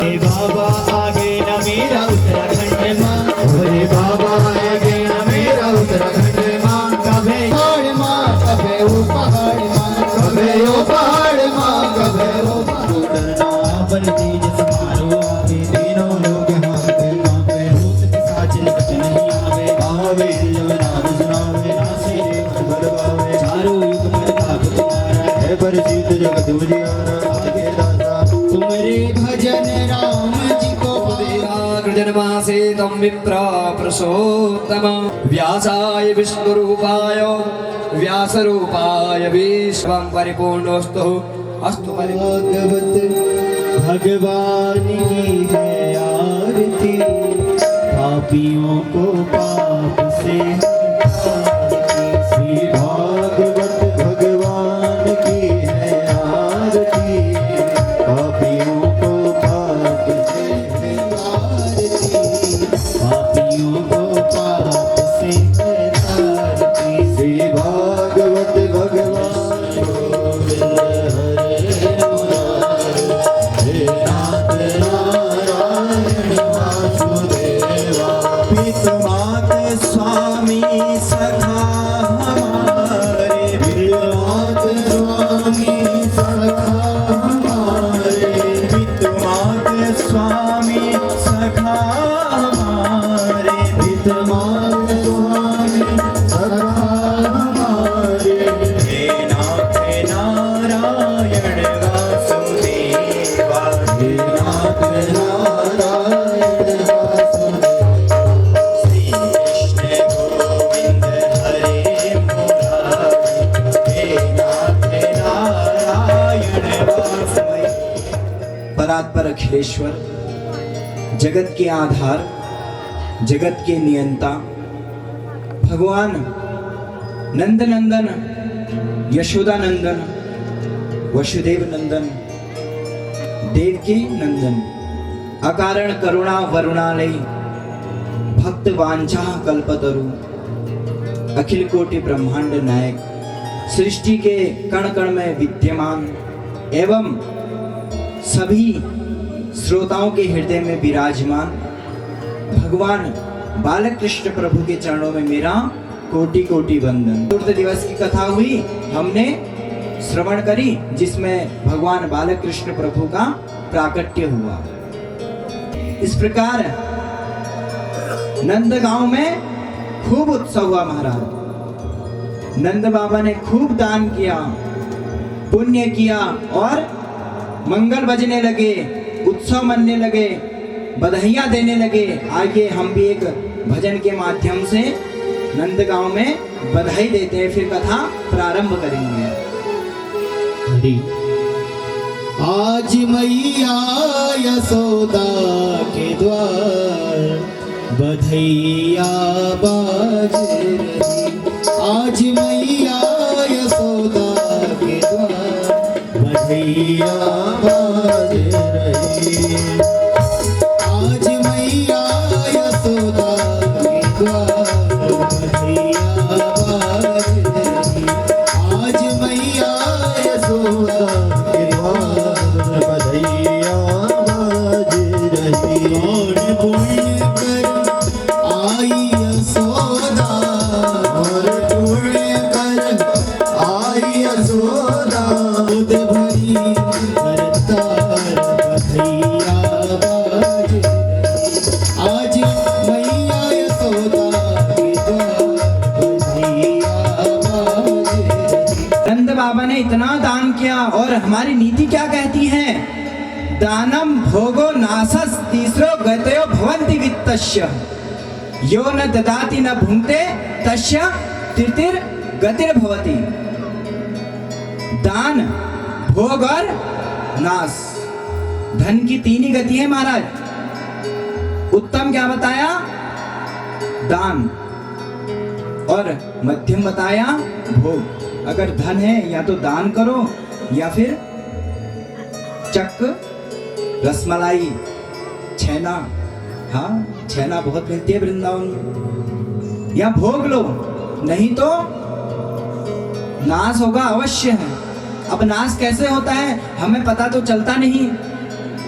बाबा आगे न मेरा उत्तराखंड माँ, भोले बाबा आगे न मेरा उत्तराखंड माँ। कभे पहाड़ माँ, कभे वो पहाड़ माँ, कभे वो पहाड़ माँ, कभे वो पहाड़। बल तेज समारो आवे, तीनों लोग हाथे कांपे, भूत पिशाच निकट नहीं आवे, आवे जब नाम सुनावे, नासे रे मन बलवावे। चारों युग में ताप तुम्हारा है, परिचित जगत उजियारा। आगे दाता तुम्हारे भजन राम जी को जन्मासे तम विप्रा प्रसोत्तम व्यासाय विष्णुरूपाय व्यासरूपाय विश्वं परिपूर्णोस्तु अस्तु भागवत भगवान की है आरती, पापियों को पाप से हटाती। श्री भागवत भगवान की है आरती, पापियों को पाप से हटाती, पापियों को पाप से हटाती। श्री भागवत भगवान स्वामी सखा हमारे, विद्वान स्वामी सखा हमारे, विद्वान स्वामी सखा हमारे, विद्वान स्वामी सखा हमारे। हे नाथ नारायण वासुदेवा, हे नाथ नारायण वासुदेवा। परात्पर अखिलेश्वर, जगत के आधार, जगत के नियंता, भगवान नंद नंदन, यशोदा नंदन, वसुदेव नंदन, देवकी नंदन, अकारण करुणा वरुणालय, भक्त वांछा कल्पतरु, अखिल कोटि ब्रह्मांड नायक, सृष्टि के कण कण में विद्यमान एवं सभी श्रोताओं के हृदय में विराजमान भगवान बालक कृष्ण प्रभु के चरणों में मेरा कोटि कोटि वंदन। चतुर्थ दिवस की कथा हुई, हमने श्रवण करी, जिसमें भगवान बालक कृष्ण प्रभु का प्राकट्य हुआ। इस प्रकार नंदगांव में खूब उत्सव हुआ महाराज। नंद बाबा ने खूब दान किया, पुण्य किया और मंगल बजने लगे, उत्सव मनने लगे, बधाइयां देने लगे। आइए हम भी एक भजन के माध्यम से नंदगांव में बधाई देते हैं, फिर कथा प्रारंभ करेंगे। आज मैया यशोदा के द्वार बधैया बाज रही, आज मैया यशोदा के द्वार बधैया बाज रही। आज मैया यशोदा के द्वार बधैया बाज रही, आज मैया यशोदा के द्वार बधैया बाज रही। कौन पुण्य कर आई यशोदा, और पुण्य कर आई यशोदा, दूध भरी करतार बधैया बाज रही। आज मैया यशोदा के द्वार बधैया बाज रही। नंद बाबा ने इतना दान किया और हमारी नीति क्या कहती है? दानम भोगो नासस तीसरो गतयो भवन्ति वित्तस्य, यो न ददाति न भुंक्ते तस्य तृतीर गतिर भवति। दान, भोग और नाश, धन की तीन ही गति है महाराज। उत्तम क्या बताया? दान, और मध्यम बताया भोग। अगर धन है या तो दान करो या फिर चक, रसमलाई, छेना, हाँ छेना बहुत मिलती है वृंदावन में, या भोग लो, नहीं तो नाश होगा अवश्य है। अब नाश कैसे होता है हमें पता तो चलता नहीं,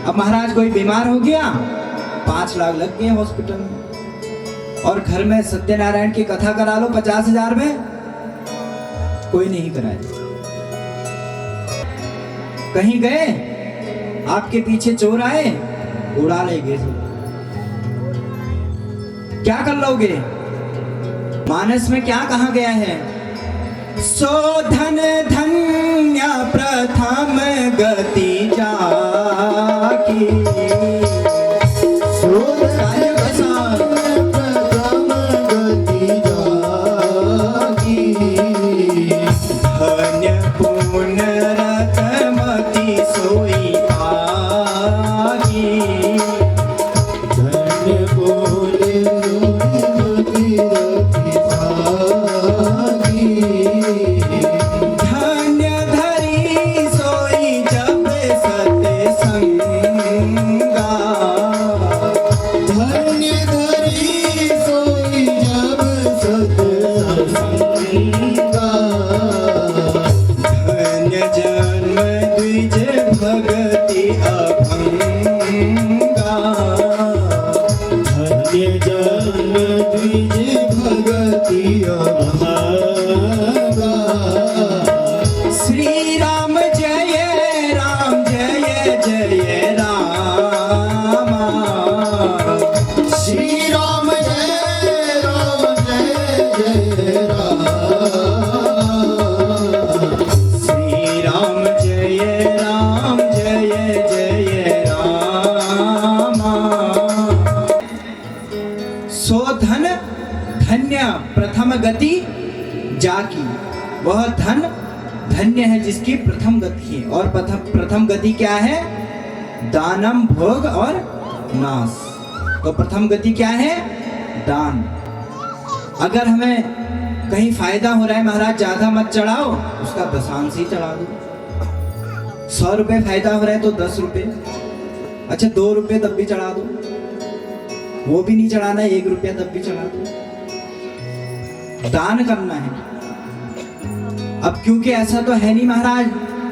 अब महाराज कोई बीमार हो गया, 5 लाख लग गए हॉस्पिटल में। और घर में सत्यनारायण की कथा करा लो 50,000 में, कोई नहीं कराए। कहीं गए, आपके पीछे चोर आए, उड़ा लेंगे। क्या कर लोगे? मानस में क्या कहा गया है? सो धन धन्य प्रथम गति जाकी। सो धन्य प्रथम गति जाकी। धन्य पुनरतमति सोई आगी। धन्य बोले रति भागी। धन्य धरी सोई जब सत्संगा। धन्य धरी सोई जब सत्संगा। धन्य जन्म द्विज भगति अभंगा। धन्य जन्म द्विज भगति अभंगा। श्री राम जय राम जय जय राम। श्री राम जय राम। श्री राम जय राम जय जय राम। सो धन धन्य प्रथम गति जाकी। वह धन धन्य है जिसकी प्रथम गति है। और प्रथम गति क्या है? दानम भोग और नाश। तो प्रथम गति क्या है? दान। अगर हमें कहीं फायदा हो रहा है महाराज, ज्यादा मत चढ़ाओ, उसका दशांश ही चढ़ा दो। 100 रुपए फायदा हो रहा है तो 10 रुपए, अच्छा 2 रुपए तब भी चढ़ा दो। वो भी नहीं चढ़ाना है, 1 रुपया तब भी चढ़ा दो। दान करना है। अब क्योंकि ऐसा तो है नहीं महाराज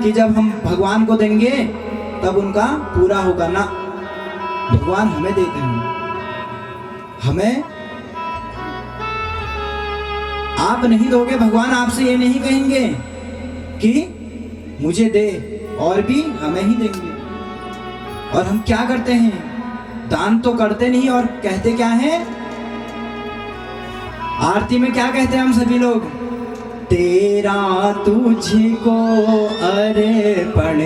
कि जब हम भगवान को देंगे तब उनका पूरा होगा ना। भगवान हमें देते हैं, हमें आप नहीं दोगे, भगवान आपसे ये नहीं कहेंगे कि मुझे दे, और भी हमें ही देंगे। और हम क्या करते हैं? दान तो करते नहीं और कहते क्या है? आरती में क्या कहते हैं हम सभी लोग? तेरा तुझको अर्पण,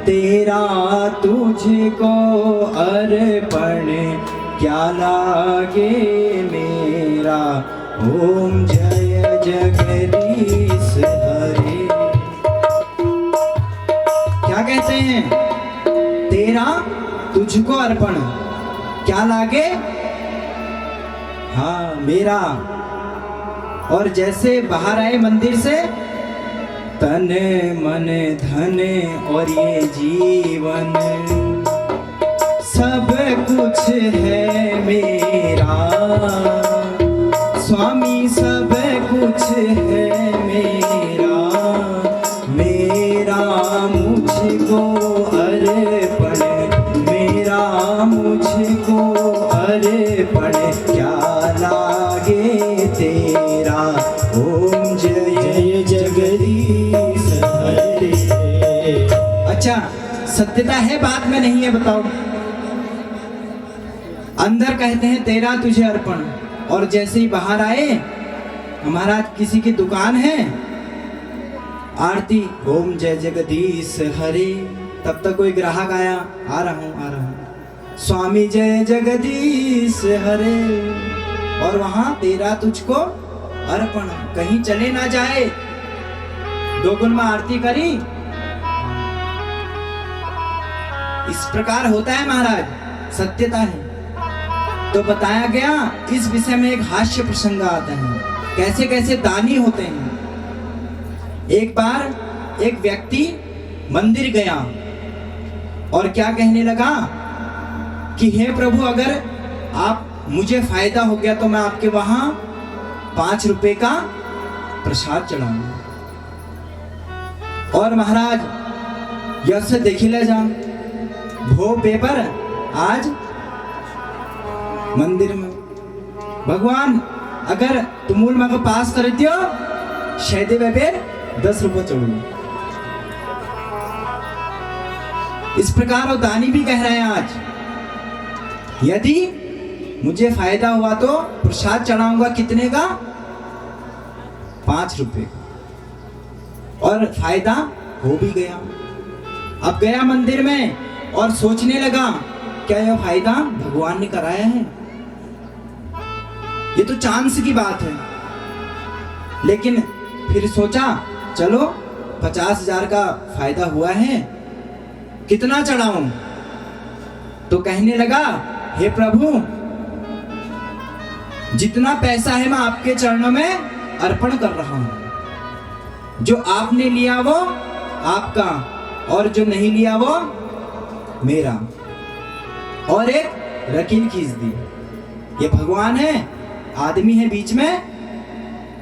तेरा तुझको अर्पण, क्या लागे मेरा ओम जय जगदीश हरे। क्या कहते हैं? तेरा तुझको अर्पण, क्या लागे? हाँ मेरा। और जैसे बाहर आए मंदिर से, तन मन धन और ये जीवन सब कुछ है मेरा, स्वामी सब कुछ है मेरा, मेरा मुझको अर्पण, मेरा मुझको अर्पण, क्या लागे तेरा ओम जय जगदीश हरे। अच्छा सत्यता है बात में नहीं है? बताओ। अंदर कहते हैं तेरा तुझे अर्पण, और जैसे ही बाहर आए, हमारा किसी की दुकान है, आरती ओम जय जगदीश हरे, तब तक कोई ग्राहक आया, आ रहा हूँ स्वामी जय जगदीश हरे, और वहां तेरा तुझको अर्पण, कहीं चले ना जाए, 2 गुण में आरती करी। इस प्रकार होता है महाराज, सत्यता है। तो बताया गया, इस विषय में एक हास्य प्रसंग आता है, कैसे कैसे दानी होते हैं। एक बार एक व्यक्ति मंदिर गया और क्या कहने लगा कि हे प्रभु, अगर आप मुझे फायदा हो गया तो मैं आपके वहां 5 रुपए का प्रसाद चढ़ाऊंगा। और महाराज यश देखिले जा, वो पेपर आज मंदिर में। भगवान अगर तुमूल माँ को पास कर दियो शायद पेपर 10 रुपये चढ़ू। इस प्रकार वो दानी भी कह रहे हैं आज, यदि मुझे फायदा हुआ तो प्रसाद चढ़ाऊंगा कितने का? 5 रुपए। और फायदा हो भी गया। अब गया मंदिर में और सोचने लगा क्या यह फायदा भगवान ने कराया है? ये तो चांस की बात है। लेकिन फिर सोचा चलो 50,000 का फायदा हुआ है, कितना चढ़ाऊं? तो कहने लगा हे प्रभु, जितना पैसा है मैं आपके चरणों में अर्पण कर रहा हूं। जो आपने लिया वो आपका और जो नहीं लिया वो मेरा। और एक रकील खींच दी। ये भगवान है, आदमी है बीच में,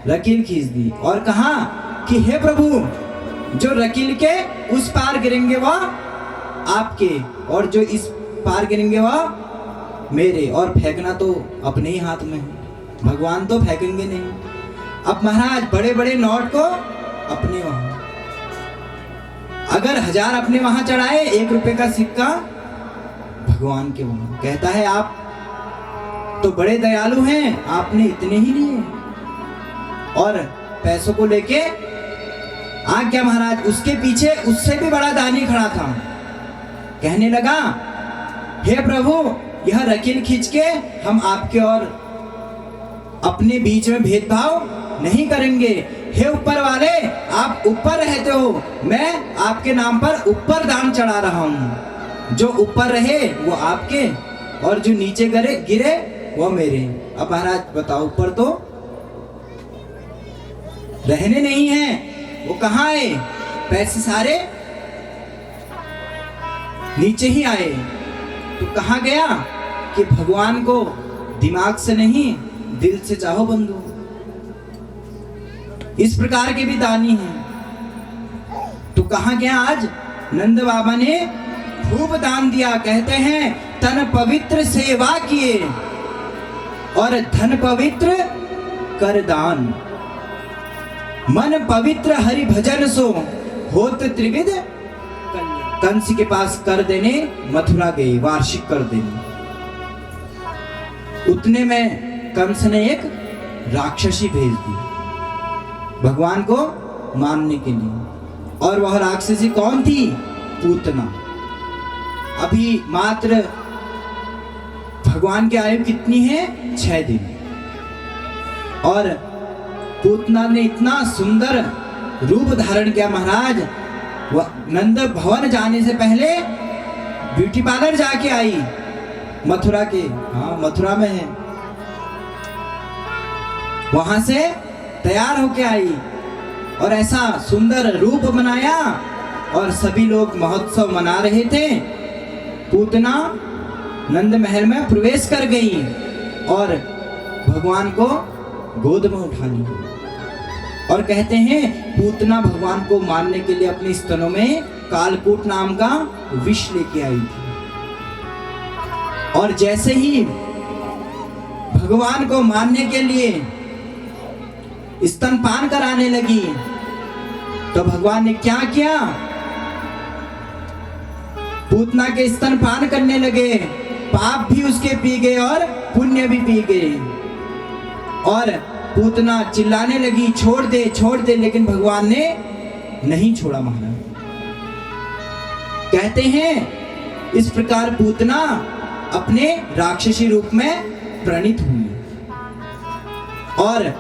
रकील खींच दी और कहा कि हे प्रभु, जो रकील के उस पार गिरेंगे वह आपके और जो इस पार गिरेंगे वह मेरे। और फेंकना तो अपने ही हाथ में है, भगवान तो फेंकेंगे नहीं। अब महाराज बड़े बड़े नोट को अपने वहां, अगर 1000 अपने वहां चढ़ाए, 1 रुपए का सिक्का भगवान के वहां। कहता है आप तो बड़े दयालु हैं, आपने इतने ही लिए। और पैसों को लेके आ गया महाराज। उसके पीछे उससे भी बड़ा दानी खड़ा था। कहने लगा हे प्रभु, यह रकील खींच के हम आपके और अपने बीच में भेदभाव नहीं करेंगे। हे ऊपर वाले, आप ऊपर रहते हो, मैं आपके नाम पर ऊपर दान चढ़ा रहा हूं। जो ऊपर रहे वो आपके और जो नीचे गिरे वो मेरे। अब महाराज बताओ, ऊपर तो रहने नहीं है, वो कहाँ आए? पैसे सारे नीचे ही आए। तो कहाँ गया कि भगवान को दिमाग से नहीं दिल से चाहो बंधु। इस प्रकार के भी दानी हैं। तो कहाँ गया आज? नंद बाबा ने खूब दान दिया। कहते हैं तन पवित्र सेवा किए और धन पवित्र कर दान। मन पवित्र हरि भजन सो होत त्रिविध। कंस के पास कर देने मथुरा गए, वार्षिक कर देने। उतने में कंस ने एक राक्षसी भेज दी भगवान को मारने के लिए। और वह राक्षसी कौन थी? पूतना। अभी मात्र भगवान की आयु कितनी है? 6 दिन। और पूतना ने इतना सुंदर रूप धारण किया महाराज। वह नंद भवन जाने से पहले ब्यूटी पार्लर जाके आई, मथुरा के, हाँ मथुरा में है, वहां से तैयार होके आई और ऐसा सुंदर रूप बनाया और सभी लोग महोत्सव मना रहे थे। पूतना नंद महल में प्रवेश कर गई और भगवान को गोद में उठा ली। और कहते हैं पूतना भगवान को मारने के लिए अपने स्तनों में कालकूट नाम का विष लेके आई थी। और जैसे ही भगवान को मारने के लिए स्तनपान कराने लगी तो भगवान ने क्या किया? पूतना के स्तनपान करने लगे। पाप भी उसके पी गए और पुण्य भी पी गए। और पूतना चिल्लाने लगी छोड़ दे छोड़ दे, लेकिन भगवान ने नहीं छोड़ा महाराज। कहते हैं इस प्रकार पूतना अपने राक्षसी रूप में प्रणीत हुई। और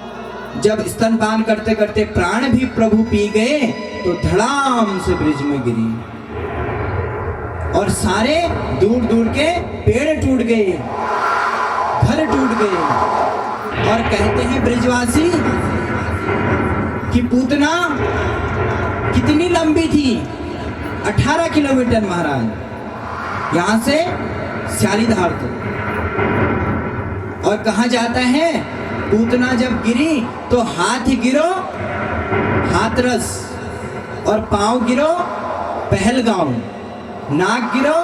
जब स्तनपान करते करते प्राण भी प्रभु पी गए तो धड़ाम से ब्रिज में गिरी और सारे दूर दूर के पेड़ टूट गए, घर टूट गए। और कहते हैं ब्रिजवासी कि पूतना कितनी लंबी थी? 18 किलोमीटर महाराज, यहां से स्यालीधार तक। और कहा जाता है पूतना जब गिरी तो हाथ गिरो हाथरस और पांव गिरो पहलगांव, नाक गिरो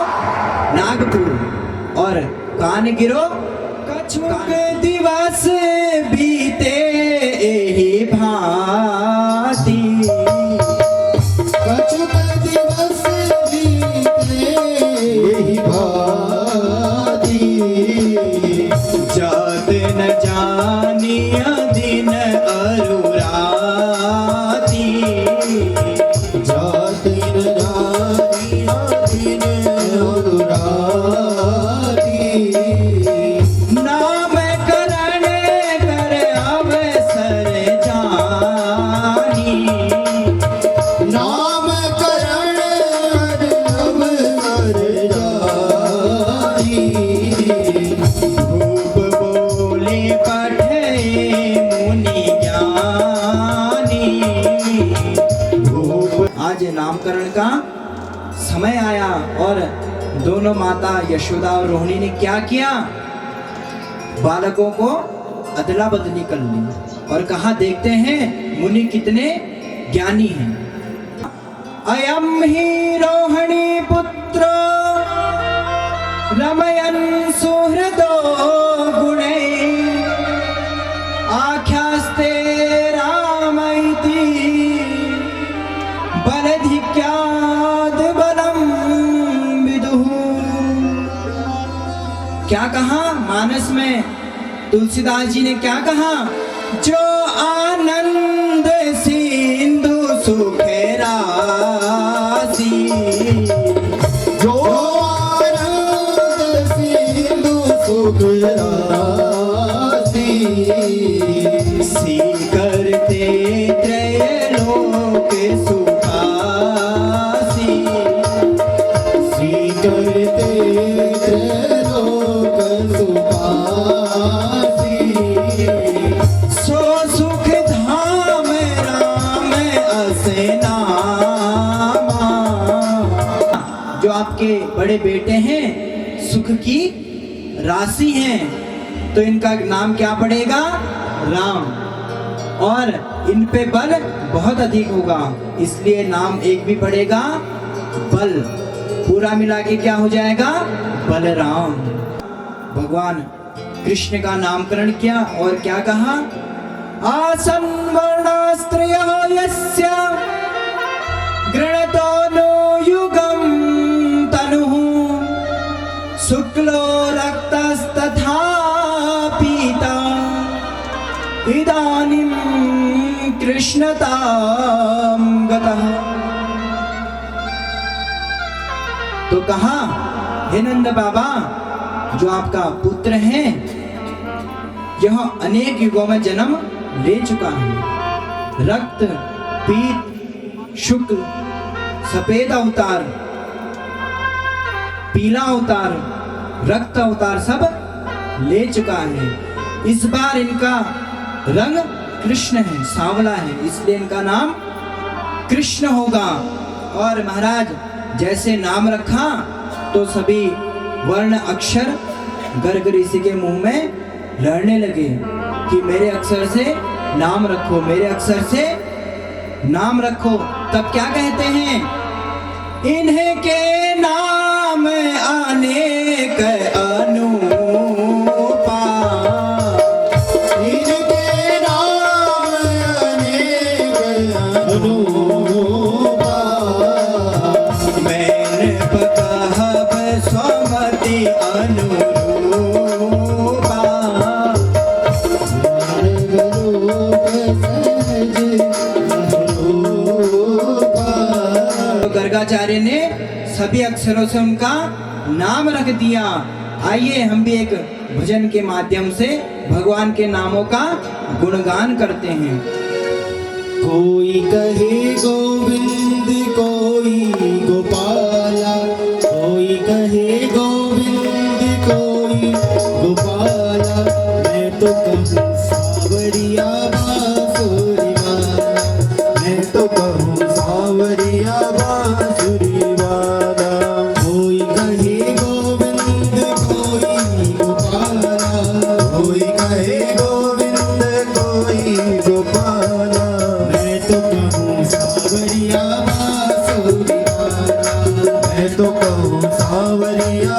नागपुर। और कान गिरो कछुक दिवस बीते एही भांति, कछुक दिवस बीते एही भांति, जात न जानिय दिन अरु राति, जात न जानिया दिन अरु राति, नाम करण कर अवसर जानी, नाम करण अवसर जानी, भूप बोले पठे मुनि ज्ञानी। आज नामकरण का समय आया और दोनों माता यशोदा और रोहिणी ने क्या किया, बालकों को अदला बदली कर ली और कहा देखते हैं मुनि कितने ज्ञानी हैं। अयम ही रोहिणी पुत्र रमयन् सुहृदो गुणे, आख्यास्ते रामैति बलधिक्याद बलम विदुः। क्या कहा मानस में तुलसीदास जी ने क्या कहा, जो आनंद सिंधु सुख राशि, जो आनंद सिंधु सुख राशि, सी करते त्रैलोक सुखासी, सी करते त्रैलोक सुखासी, सो सुख धाम राम असे नामा। जो आपके बड़े बेटे हैं सुख की राशि हैं, तो इनका नाम क्या पड़ेगा, राम, और इन पे बल बहुत अधिक होगा, इसलिए नाम एक भी पड़ेगा बल, पूरा मिला के क्या हो जाएगा, बलराम। भगवान कृष्ण का नामकरण किया और क्या कहा, आसन वर्णास्त्रयो यस्य गृणतो नो युगं तनुः, शुक्लो रक्तस्तथा पीता इदानीं कृष्णतां गतः। तो कहा, हे नंद बाबा, जो आपका पुत्र है यह अनेक युगों में जन्म ले चुका है, रक्त पीत शुक्ल सफेद अवतार, पीला अवतार, रक्त अवतार सब ले चुका है। इस बार इनका रंग कृष्ण है, सांवला है, इसलिए इनका नाम कृष्ण होगा। और महाराज जैसे नाम रखा तो सभी वर्ण अक्षर गर्ग ऋषि के मुंह में लड़ने लगे कि मेरे अक्षर से नाम रखो, मेरे अक्षर से नाम रखो। तब क्या कहते हैं, इन्हीं के नाम अनेक अनूपा, इनके नाम अनेक अनूपा, मैंने कहब स्वमति अनुरूपा। गर्गाचार्य ने सभी अक्षरों से उनका नाम रख दिया। आइए हम भी एक भजन के माध्यम से भगवान के नामों का गुणगान करते हैं। कोई कहे गोविंद, कोई गोपाला, कोई कहे गोविंद, कोई गोपाला, मैं तो कहूँ सावरिया बांसुरी वाला, मैं तो कहूँ सावरिया बांसुरी वाला। कोई कहे गोविंद, कोई गोपाला, कोई कहे गोविंद, कोई गोपाला, मैं तो कहूँ सावरिया बांसुरी वाला, मैं तो कहूँ सावरिया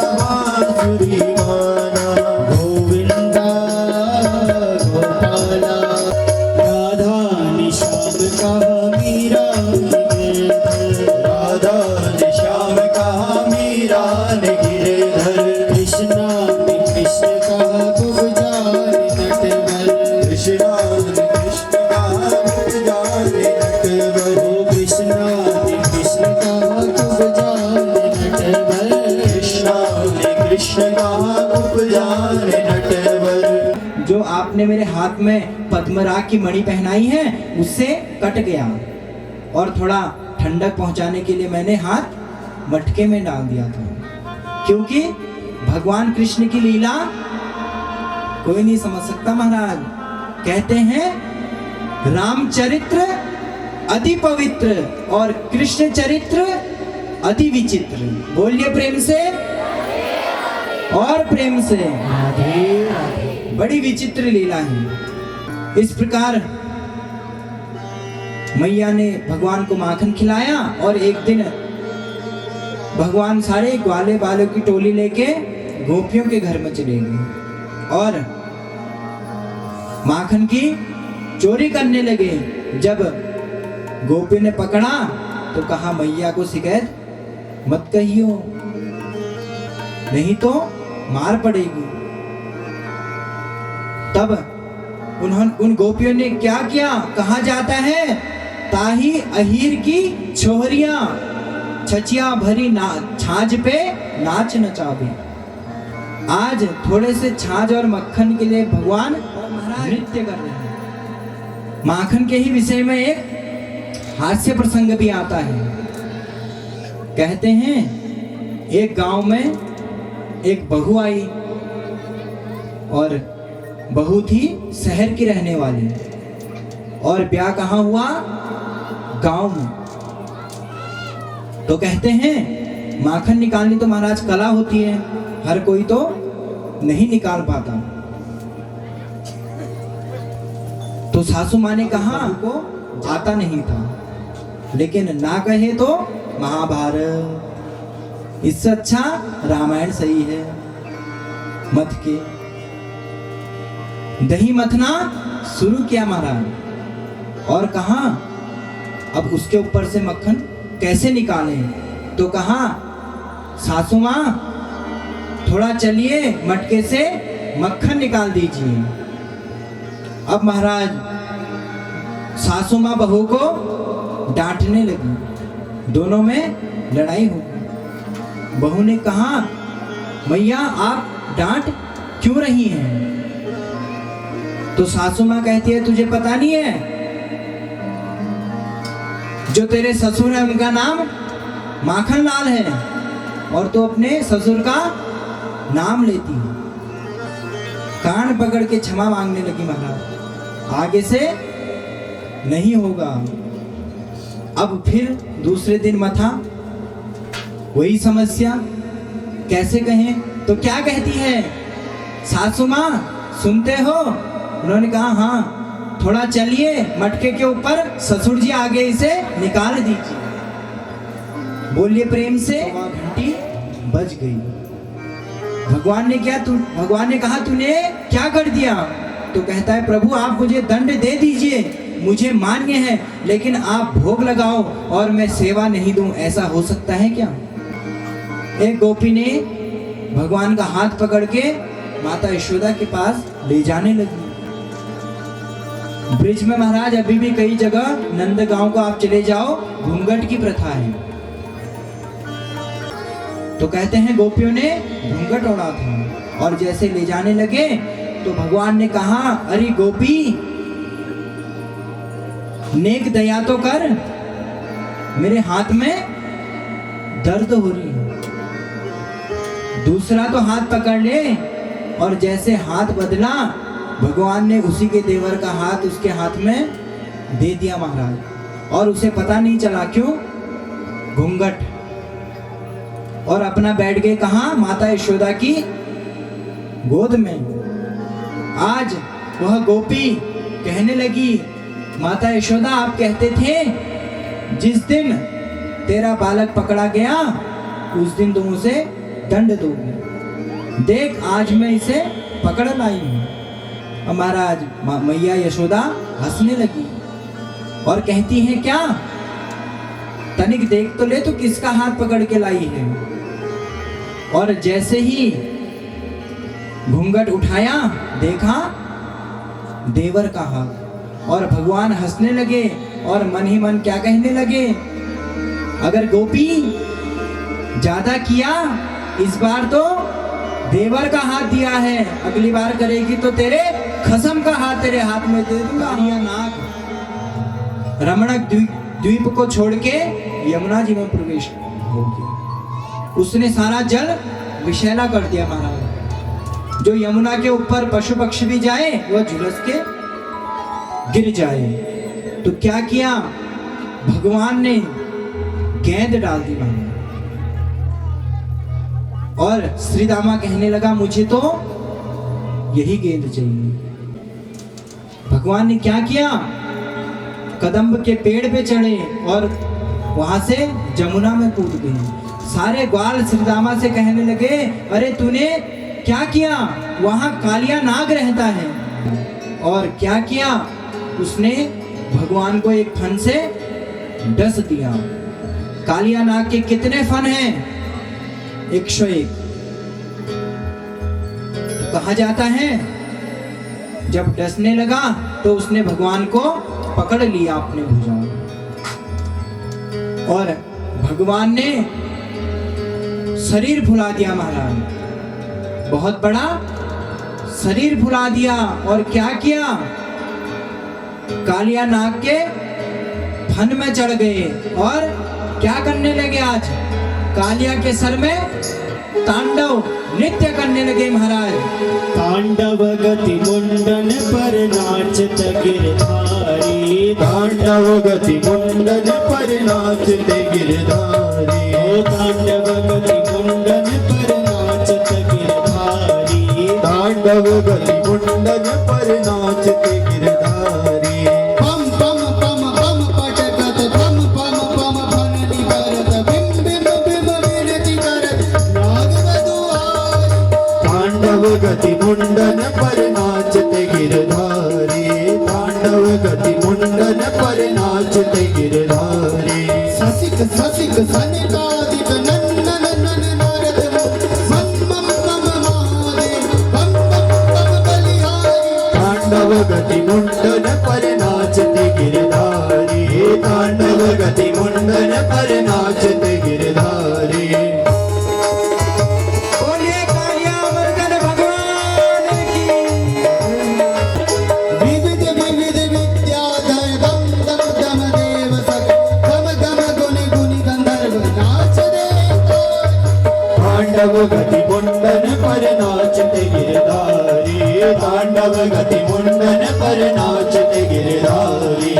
उपजाए नटवर। जो आपने मेरे हाथ में पद्मराग की मणि पहनाई है उससे कट गया, और थोड़ा ठंडक पहुंचाने के लिए मैंने हाथ मटके में डाल दिया था, क्योंकि भगवान कृष्ण की लीला कोई नहीं समझ सकता महाराज। कहते हैं रामचरित्र अति पवित्र और कृष्ण चरित्र अति विचित्र। बोलिए प्रेम से और प्रेम से। बड़ी विचित्र लीला है। इस प्रकार मैया ने भगवान को माखन खिलाया, और एक दिन भगवान सारे ग्वाले बालों की टोली लेके गोपियों के घर में चले गए और माखन की चोरी करने लगे। जब गोपी ने पकड़ा तो कहा मैया को शिकायत मत कहियो, नहीं तो मार पड़ेगी। तब उन गोपियों ने क्या किया? कहा जाता है ताही अहीर की छोहरियां छचिया भरी छाछ पे नाच नचावे। आज थोड़े से छाछ और मक्खन के लिए भगवान नृत्य कर रहे हैं। माखन के ही विषय में एक हास्य प्रसंग भी आता है। कहते हैं एक गांव में एक बहू आई, और बहू थी शहर की रहने वाली, और ब्याह कहाँ हुआ? गांव में। तो कहते हैं माखन निकालनी तो महाराज कला होती है, हर कोई तो नहीं निकाल पाता। तो सासू माँ ने कहा को आता नहीं था, लेकिन ना कहे तो महाभारत, इससे अच्छा रामायण सही है। मथ के दही मथना शुरू किया महाराज, और कहा अब उसके ऊपर से मक्खन कैसे निकालें? तो कहा सासू माँ थोड़ा चलिए मटके से मक्खन निकाल दीजिए। अब महाराज सासू माँ बहू को डांटने लगी, दोनों में लड़ाई हो गई। बहू ने कहा मैया आप डांट क्यों रही हैं? तो सासू माँ कहती है तुझे पता नहीं है, जो तेरे ससुर है उनका नाम माखन लाल है, और तो अपने ससुर का नाम लेती है। कान पकड़ के क्षमा मांगने लगी महाराज, आगे से नहीं होगा। अब फिर दूसरे दिन मथा, वही समस्या, कैसे कहें? तो क्या कहती है सासू माँ, सुनते हो? उन्होंने कहा हाँ, थोड़ा चलिए मटके के ऊपर, ससुर जी आगे इसे निकाल दीजिए। बोलिए प्रेम से। घंटी बज गई। भगवान ने कहा तूने क्या कर दिया? तो कहता है प्रभु आप मुझे दंड दे दीजिए, मुझे मान्य है, लेकिन आप भोग लगाओ और मैं सेवा नहीं दूं, ऐसा हो सकता है क्या? एक गोपी ने भगवान का हाथ पकड़ के माता यशोदा के पास ले जाने लगी। ब्रिज में महाराज अभी भी कई जगह नंदगांव को आप चले जाओ, घूंघट की प्रथा है। तो कहते हैं गोपियों ने घूंघट ओढ़ा था, और जैसे ले जाने लगे तो भगवान ने कहा अरे गोपी नेक दया तो कर, मेरे हाथ में दर्द हो रही है। दूसरा तो हाथ पकड़ ले, और जैसे हाथ बदला भगवान ने उसी के देवर का हाथ उसके हाथ में दे दिया महाराज, और उसे पता नहीं चला क्यों? घूंघट। और अपना बैठ गए कहाँ? माता यशोदा की गोद में। आज वह गोपी कहने लगी माता यशोदा आप कहते थे जिस दिन तेरा बालक पकड़ा गया उस दिन तुम उसे दंड दोगे, देख आज मैं इसे पकड़ लाई हूं। महाराज मैया यशोदा हंसने लगी और कहती है क्या, तनिक देख तो ले तो किसका हाथ पकड़ के लाई है। और जैसे ही घूंघट उठाया देखा देवर का हाथ, और भगवान हंसने लगे और मन ही मन क्या कहने लगे, अगर गोपी ज्यादा किया इस बार तो देवर का हाथ दिया है, अगली बार करेगी तो तेरे खसम का हाथ तेरे हाथ में दे दूंगा। कालिया नाग रमणक द्वीप को छोड़ के यमुना जी में प्रवेश हो गया। उसने सारा जल विषैला कर दिया महाराज। जो यमुना के ऊपर पशु पक्षी भी जाए वह झुलस के गिर जाए। तो क्या किया भगवान ने, गेंद डाल दी महाराज। और श्री दामा कहने लगा मुझे तो यही गेंद चाहिए। भगवान ने क्या किया, कदम्ब के पेड़ पे चढ़े और वहां से जमुना में कूद गए। सारे ग्वाल श्री दामा से कहने लगे अरे तूने क्या किया, वहां कालिया नाग रहता है। और क्या किया, उसने भगवान को एक फन से डस दिया। कालिया नाग के कितने फन हैं? 101। तो कहा जाता है जब डसने लगा तो उसने भगवान को पकड़ लिया अपने भुजाओं और भगवान ने शरीर फुला दिया महाराज। बहुत बड़ा शरीर फुला दिया। और क्या किया, कालिया नाग के फन में चढ़ गए और क्या करने लगे, आज कालिया के सर में तांडव नृत्य करने लगे महाराज। तांडव गति मुंडन पर नाचत गिरधारी, तांडव गति मुंडन पर नाचत गिरधारी, ओ तांडव गति मुंडन पर नाचत गिरधारी, तांडव गति मुंडन पर नाचत गिरधारी। पम पम पम पम पटकत पम पम पम फननि करत बिम बिम बिम विनति करत नाग बधुआरी। तांडव गति मुंडन पर नाचत गिरधारी, तांडव गति मुंडन पर नाचत गिरधारी। ससिक ससिक सनिकादिक नंदन नन नारद मम मम मम महादेव मम मम मम बलिहारी। तांडव गति मुंडन पर नाचत गिरधारी, तांडव गति मुंडन पर नाचत गिरधारी। बोलिए कालिया मर्दन भगवान की। विविध विविध विद्याधर दम दम दम देव सख दम दम गुनि गुनि गंधर्व नाच रे कोय। तांडव गति मुंडन पर नाचत गिरधारी, तांडव गति मुंडन पर नाचत गिरधारी।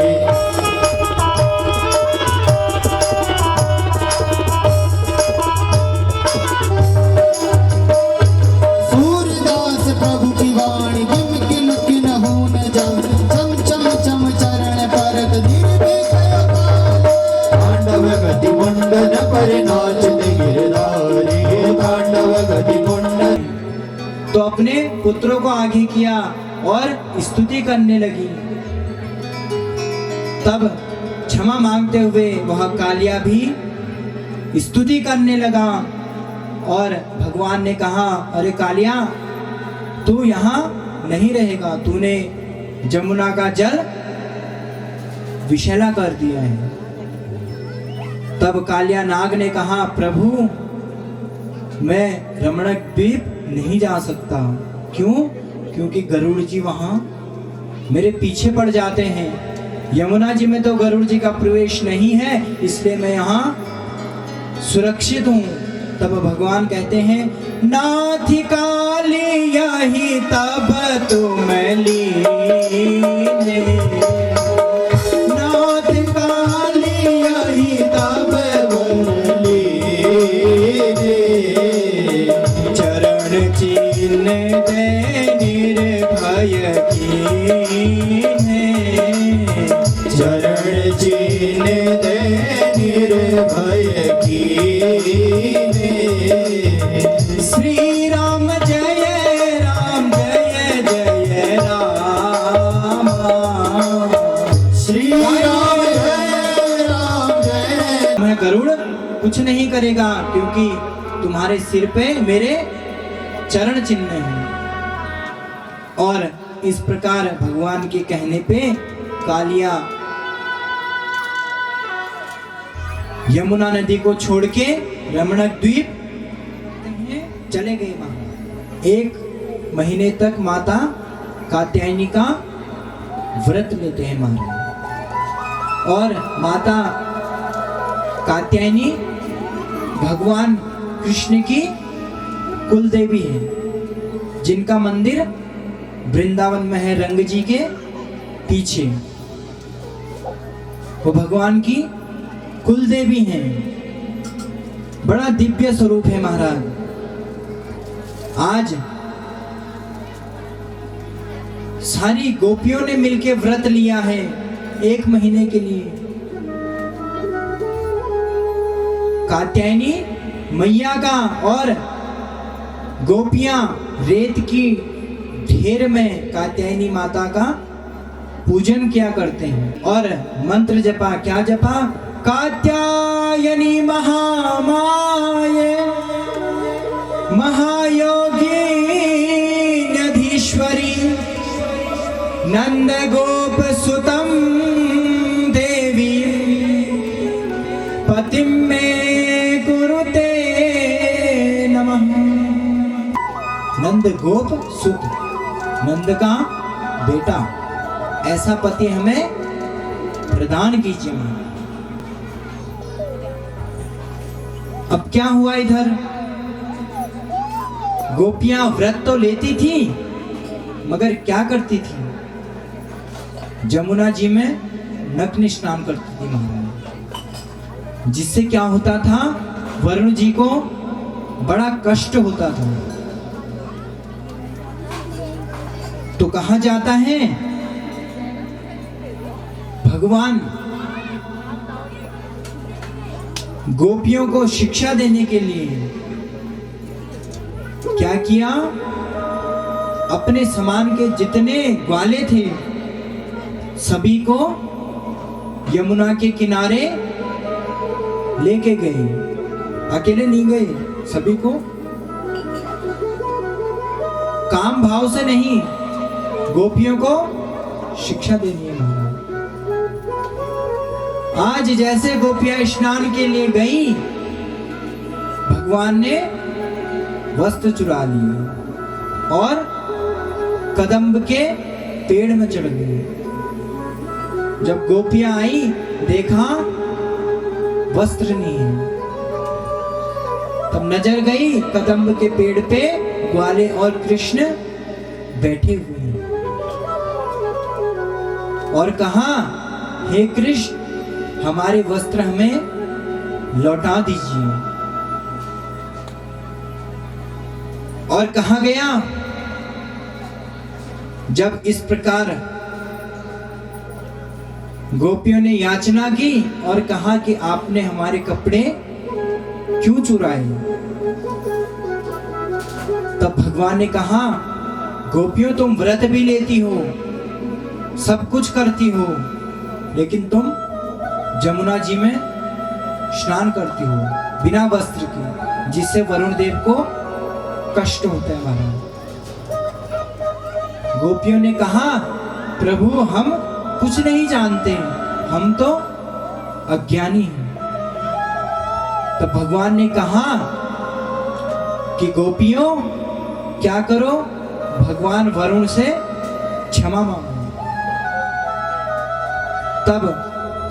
सूरदास प्रभु की वाणी किम किन किन हो न जान, चम चम चम चरण परत निर्भय काल। तांडव गति मुंडन पर नाचत गिरधारी, तांडव गति मुंडन। तो अपने पुत्रों को आगे किया और स्तुति करने लगी। तब क्षमा मांगते हुए वह कालिया भी स्तुति करने लगा। और भगवान ने कहा अरे कालिया तू यहाँ नहीं रहेगा, तूने जमुना का जल विषैला कर दिया है। तब कालिया नाग ने कहा प्रभु मैं रमणक द्वीप नहीं जा सकता। क्यों? क्योंकि गरुड़ जी वहां मेरे पीछे पड़ जाते हैं। यमुना जी में तो गरुड़ जी का प्रवेश नहीं है, इसलिए मैं यहाँ सुरक्षित हूँ। तब भगवान कहते हैं नाथी काली यही तब तुम लीने, नाथ काली यही तब तुम लीने, चरण चिन्ह दे निर्भय कीने, चरण चिन्ह दे निर्भय कीने। श्री राम जय राम जय जय राम, श्री राम जय राम जय। मैं गरुड़ कुछ नहीं करेगा क्योंकि तुम्हारे सिर पे मेरे चरण चिन्ह हैं। और इस प्रकार भगवान के कहने पे कालिया यमुना नदी को छोड़ के रमणक द्वीप चले गए वहां। 1 महीने तक माता कात्यायनी का व्रत लेते हैं महाराज। और माता कात्यायनी भगवान कृष्ण की कुल देवी है, जिनका मंदिर वृंदावन में है, रंग जी के पीछे। वो भगवान की कुल देवी हैं। बड़ा दिव्य स्वरूप है महाराज। आज सारी गोपियों ने मिलकर व्रत लिया है 1 महीने के लिए। कात्यायनी मैया का और गोपियां रेत की ढेर में कात्यायनी माता का पूजन किया करते हैं और मंत्र जपा। क्या जपा? कात्यायनी महामाये महायोगी नधीश्वरी नंद गोप सुतम देवी पतिम में कुरुते नमः। नंद गोप सुत, नंद का बेटा, ऐसा पति हमें प्रदान कीजिए। अब क्या हुआ इधर? गोपियां व्रत तो लेती थी मगर क्या करती थी? जमुना जी में नग्न स्नान करती थी महाराज। जिससे क्या होता था? वरुण जी को बड़ा कष्ट होता था। तो कहा जाता है भगवान गोपियों को शिक्षा देने के लिए क्या किया? अपने समान के जितने ग्वाले थे सभी को यमुना के किनारे लेके गए। अकेले नहीं गए, सभी को काम भाव से नहीं, गोपियों को शिक्षा देनी है महाराज। आज जैसे गोपियां स्नान के लिए गई, भगवान ने वस्त्र चुरा लिए और कदम्ब के पेड़ में चढ़ गई। जब गोपियां आई, देखा वस्त्र नहीं है। तब नजर गई कदम्ब के पेड़ पे ग्वाले और कृष्ण बैठे हुए हैं और कहा, हे कृष्ण, हमारे वस्त्र हमें लौटा दीजिए। और कहा गया, जब इस प्रकार गोपियों ने याचना की और कहा कि आपने हमारे कपड़े क्यों चुराए, तब भगवान ने कहा, गोपियों तुम व्रत भी लेती हो, सब कुछ करती हो, लेकिन तुम जमुना जी में स्नान करती हो बिना वस्त्र के, जिससे वरुण देव को कष्ट होता है महाराज। गोपियों ने कहा, प्रभु हम कुछ नहीं जानते, हम तो अज्ञानी हैं। तो भगवान ने कहा कि गोपियों क्या करो, भगवान वरुण से क्षमा मांगो। तब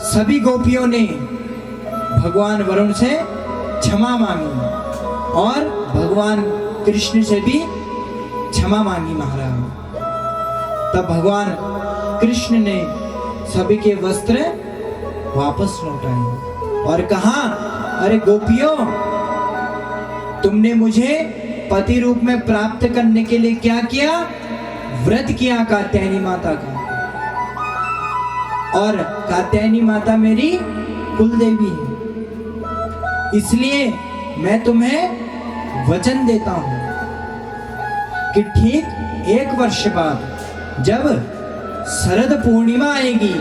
सभी गोपियों ने भगवान वरुण से क्षमा मांगी और भगवान कृष्ण से भी क्षमा मांगी महाराज। तब भगवान कृष्ण ने सभी के वस्त्र वापस लौटाए और कहा, अरे गोपियों, तुमने मुझे पति रूप में प्राप्त करने के लिए क्या किया? व्रत किया कात्यायनी माता का। और कात्यायनी माता मेरी कुल देवी है, इसलिए मैं तुम्हें वचन देता हूं कि ठीक 1 वर्ष बाद जब शरद पूर्णिमा आएगी,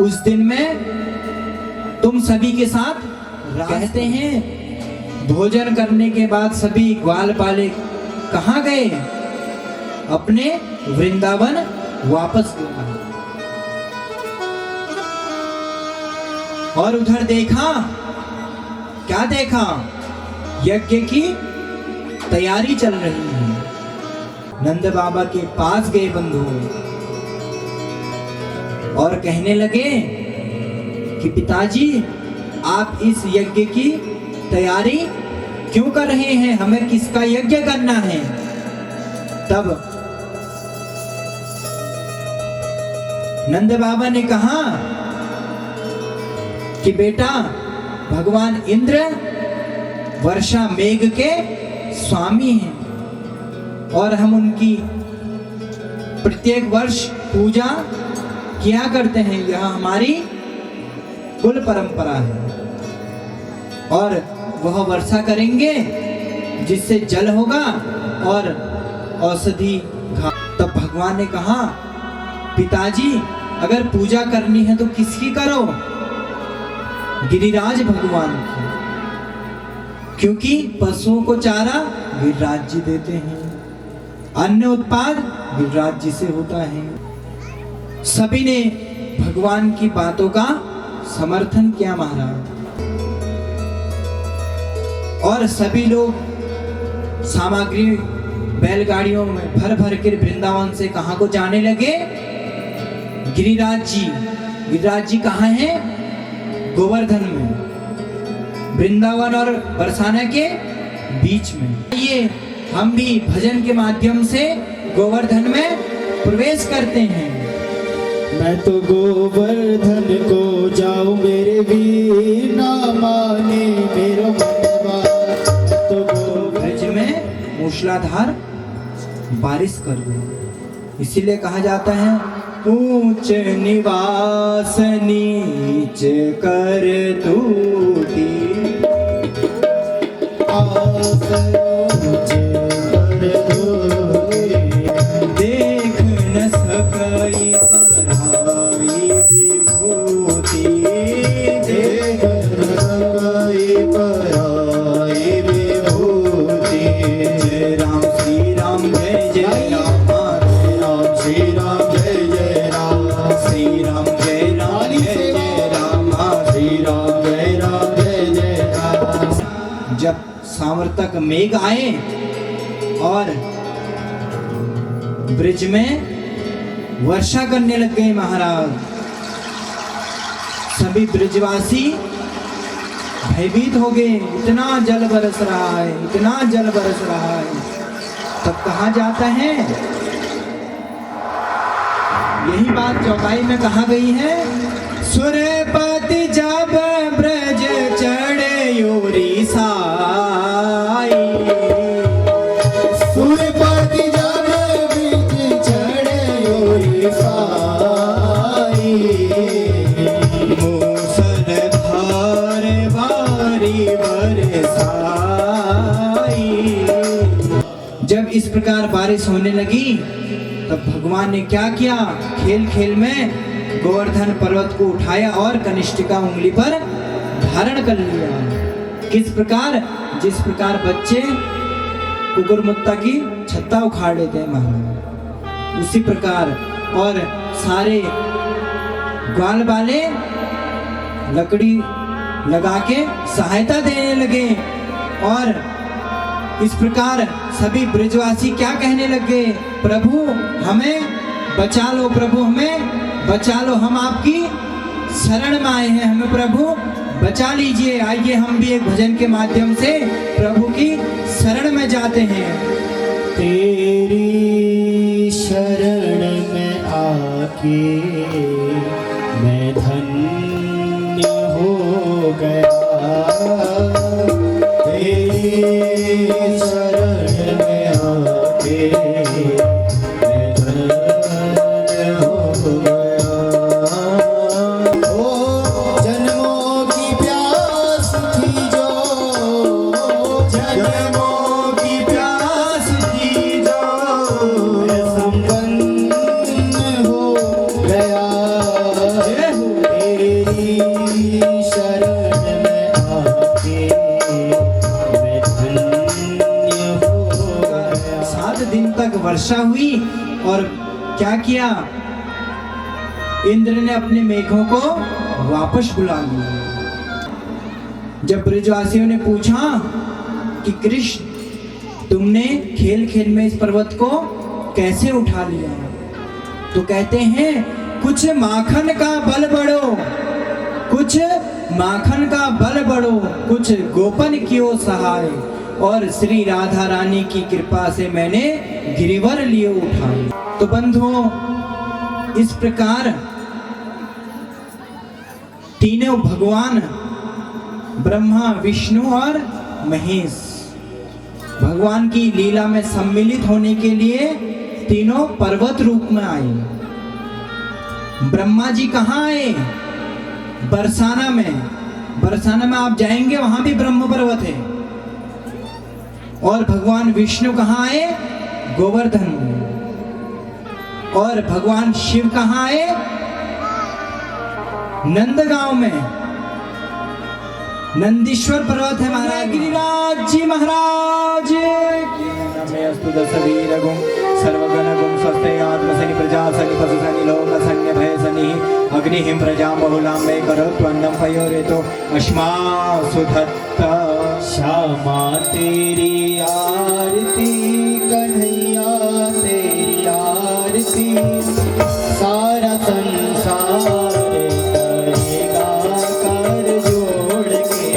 उस दिन में तुम सभी के साथ रहते हैं। भोजन करने के बाद सभी ग्वाल पाले कहाँ गए? अपने वृंदावन वापस गए। और उधर देखा, क्या देखा? यज्ञ की तैयारी चल रही है। नंद बाबा के पास गए बंधु और कहने लगे कि पिताजी आप इस यज्ञ की तैयारी क्यों कर रहे हैं, हमें किसका यज्ञ करना है। तब नंद बाबा ने कहा कि बेटा भगवान इंद्र वर्षा मेघ के स्वामी हैं और हम उनकी प्रत्येक वर्ष पूजा किया करते हैं, यह हमारी कुल परंपरा है और वह वर्षा करेंगे जिससे जल होगा और औषधि घास। तब भगवान ने कहा पिताजी अगर पूजा करनी है तो किसकी करो, गिरिराज भगवान की, क्योंकि पशुओं को चारा गिरिराज जी देते हैं, अन्न उत्पाद गिरिराज जी से होता है। सभी ने भगवान की बातों का समर्थन किया महाराज और सभी लोग सामग्री बैलगाड़ियों में भर भर कर वृंदावन से कहां को जाने लगे, गिरिराज जी। गिरिराज जी कहाँ हैं, गोवर्धन में, वृंदावन और बरसाना के बीच में। ये हम भी भजन के माध्यम से गोवर्धन में प्रवेश करते हैं। मैं तो गोवर्धन को जाऊं मेरे वीर, ना माने मेरो मनवा। तो ब्रज में मूसलाधार बारिश कर दो, इसीलिए कहा जाता है ऊंच निवास नीच कर तूती, देख न सकई पराई विभूति, देख न सकई पराई विभूति। जय राम श्री राम जय जय राम, श्री राम जय जय राम, श्री राम जय राम जय जय राम, श्री राम जय राम जय जय राम। जब सावर्तक मेघ आए और ब्रिज में वर्षा करने लग गए महाराज, सभी ब्रिजवासी भयभीत हो गए, इतना जल बरस रहा है, इतना जल बरस रहा है। तब कहा जाता है, यही बात चौपाई में कहा गई है, सुरपति जब ब्रज चढ़े योरी साई, सुरपति जब बीच चढ़े योरी साई, मूसलधार बारी बरसाई। जब इस प्रकार बारिश होने लगी तब भगवान ने क्या किया, खेल खेल में गोवर्धन पर्वत को उठाया और कनिष्ठिका उंगली पर धारण कर लिया। किस प्रकार, जिस प्रकार बच्चे कुकुर मुत्ता की छत्ता उखाड़ लेते हैं महाराज, उसी प्रकार। और सारे ग्वाल वाले लकड़ी लगा के सहायता देने लगे और इस प्रकार सभी ब्रजवासी क्या कहने लगे, प्रभु हमें बचा लो, प्रभु हमें बचा लो, हम आपकी शरण में आए हैं, हमें प्रभु बचा लीजिए। आइए हम भी एक भजन के माध्यम से प्रभु की शरण में जाते हैं। तेरी शरण में आके मैं धन्य हो गया, तेरी शरण में आके मैं धन्य हो गया। ओ जन्मों की प्यास थी जो, जन्मों की प्यास थी जो, मैं संपन्न हो गया, तेरी शरण में आके मैं धन्य हो गया। 7 दिन तक वर्षा हुई और क्या किया, इंद्र ने अपने मेघों को वापस बुला लिया। जब ब्रजवासियों ने पूछा कि कृष्ण तुमने खेल खेल में इस पर्वत को कैसे उठा लिया? तो कहते हैं कुछ माखन का बल बढ़ो, कुछ माखन का बल बढ़ो, कुछ गोपन कियो सहाय, और श्री राधा रानी की कृपा से मैंने गिरिवर लिए उठाए। तो बंधुओं, इस प्रकार तीनों भगवान ब्रह्मा, विष्णु और महेश भगवान की लीला में सम्मिलित होने के लिए तीनों पर्वत रूप में आए। ब्रह्मा जी कहाँ आए? बरसाना में। बरसाना में आप जाएंगे, वहां भी ब्रह्म पर्वत है। और भगवान विष्णु कहाँ आए? गोवर्धन में। और भगवान शिव कहाँ आए? नंदगांव में। नंदीश्वर पर्वत है महाराज। गिरिराज जी महाराज नमेस्तु दशवीरगुं सर्वगणगुं स्वस्ते आत्मसनि प्रजासनि पशुसनि लोकसन्य भयसनि अग्निहिं प्रजां बहुलां मे करोत्वन्नं पयोरेतो अस्मासु धत्ता। श्यामा तेरी आरती, कन्हैया तेरी आरती, सारा संसार करेगा कर जोड़ के।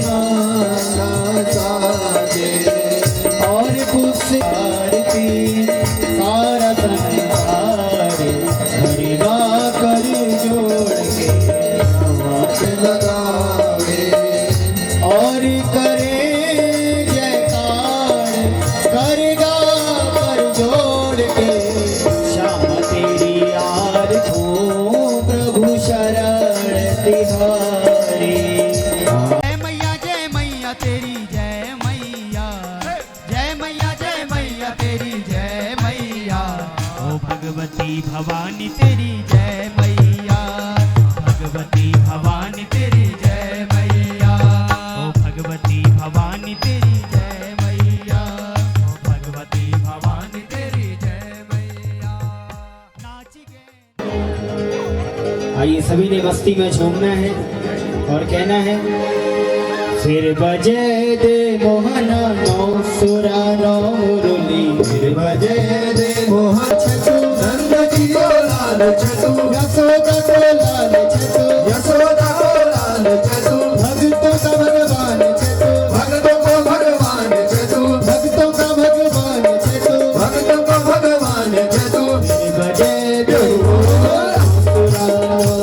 मांगा साजे और पुष्प आरती, सारा संसार करेगा कर जोड़ के। हाथ लगावे और करे जयकार, करेगा कर जोड़ के। श्यामा तेरी आरती, प्रभु शरण तिहारी। जय मैया तेरी जय मैया, जय मैया तेरी जय मैया। ओ भगवती भवानी तेरी जय मैया, भगवती भवानी तेरी जय मैया। ओ भगवती भवानी तेरी जय मैया, ओ भगवती भवानी तेरी जय मैया। नाच के आइए सभी ने मस्ती में झूमना है और कहना है, फिर बजे दे मोहना नौ सुरा नौ मुरली, फिर बजे दे मोहन छतु नंद जी को लाल छतु, यशोदा को लाल छतु, यशोदा को लाल छतु, भक्तों का भगवान छतु, भक्तों को भगवान छतु, भक्तों का भगवान छतु, भक्तों को भगवान छतु। फिर बजे दे मोहना नौ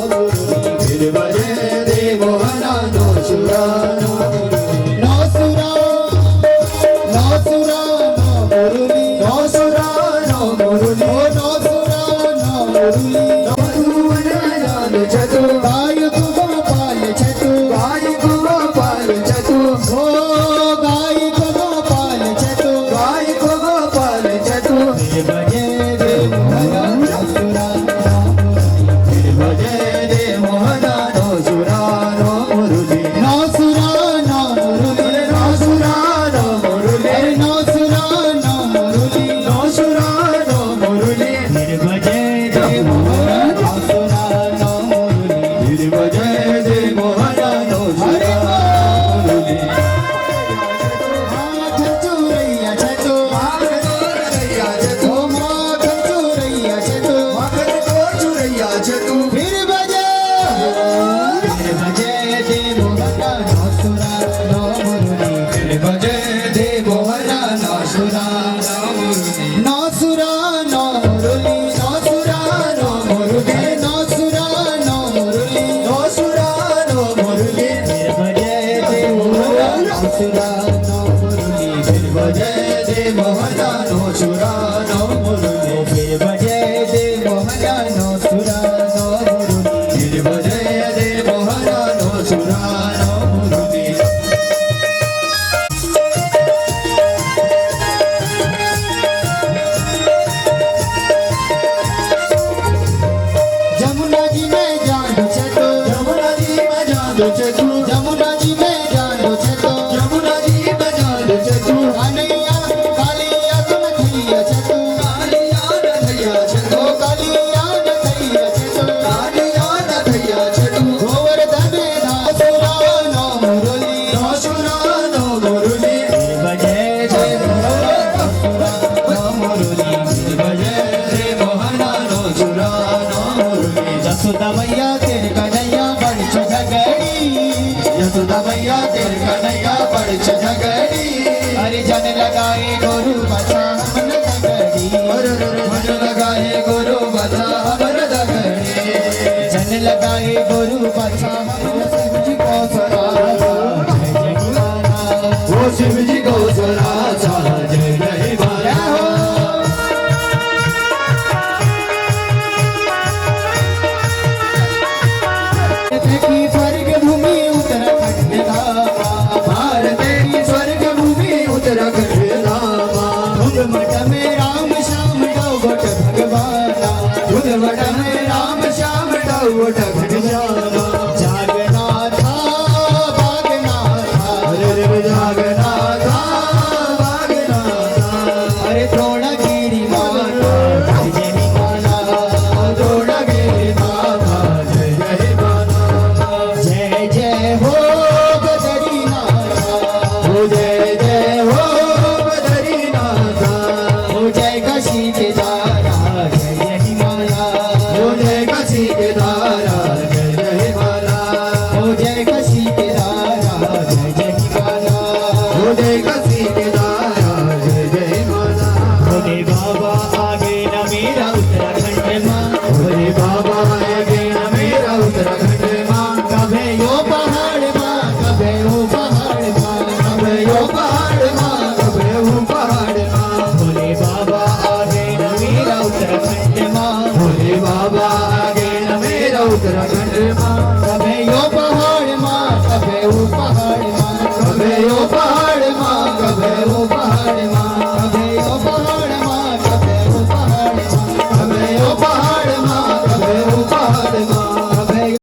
मुरली, फिर बजे दे मोहना नौ सुरा नौ मुरली, नौ सुरा नौ सुरा नौ मुरली, नौ सुरा नौ मुरली, ओ नौ सुरा नौ मुरली। नौ छतु गायक गोपाल छतु, गायक गोपाल छतु, ओ गायक गोपाल छतु, गायक गोपाल छतु। फिर बजे दे मोहना नौ सुरा नौ मुरली, फिर बजे दे मोहना नौ सुरा नौ मुरली, नौ सुरा नौ मुरली, नौ सुरा नौ मुरली, नौ सुरा नौ मुरली, नौ सुरा नौ मुरली। फिर बजे दे मोहना नौ सुरा नौ मुरली, फिर बजे दे मोहना नौ सुरा नौ मुरली। माखन चूरैया छतु, माखन चूरैया छतु, ओ माखन चूरैया छतु, माखन चूरैया छतु। फिर बजे दे मोहना नौ सुरा नौ मुरली, फिर बजे दे मोहना नौ सुरा नौ मुरली, नौ सुरा नौ मुरली, नौ सुरा नौ मुरली, नौ सुरा नौ मुरली, नौ सुरा नौ मुरली। फिर बजे दे मोहना नौ सुरा नौ मुरली, फिर बजे दे मोहना नौ सुरा नौ मुरली, फिर बजे दे मोहना नौ सुरा नौ मुरली, फिर बजे दे मोहना नौ सुरा नौ मुरली। दगड़ी मन लगाए गुरु बचा अमर दगड़ी जन लगाए गुरु बचा हम शिव जी को सराचा जय जय माला वो शिव जी को सराचा जय जय माला की स्वर्ग भूमि उत्तराखंड धामा भारत की स्वर्ग भूमि उत्तराखंड धामा मठ में राम श्याम डोबट भगवाना मठ में राम श्याम डोबट भगवाना जागना था भागना था अरे जागना था भागना था अरे द्रोणगिरी माता जय जय माला द्रोणगिरी माता जय जय माला जय जय हो बद्रीनाथ हो जय जय हो बद्रीनाथ हो जय काशी के दारा जय जय माला हो जय काशी के दारा जय जय माला हो जय काशी के दारा जय जय माला हो जय काशी के दारा जय जय माला भोले बाबा आगे न मेरा उत्तराखंड माँ भोले बाबा आगे न मेरा उत्तराखंड माँ कभे यो पहाड़ माँ कभे वो पहाड़ माँ कभे यो पहाड़ माँ कभे वो पहाड़ माँ भोले बाबा आगे न मेरा उत्तराखंड माँ भोले बाबा आगे न मेरा उत्तराखंड माँ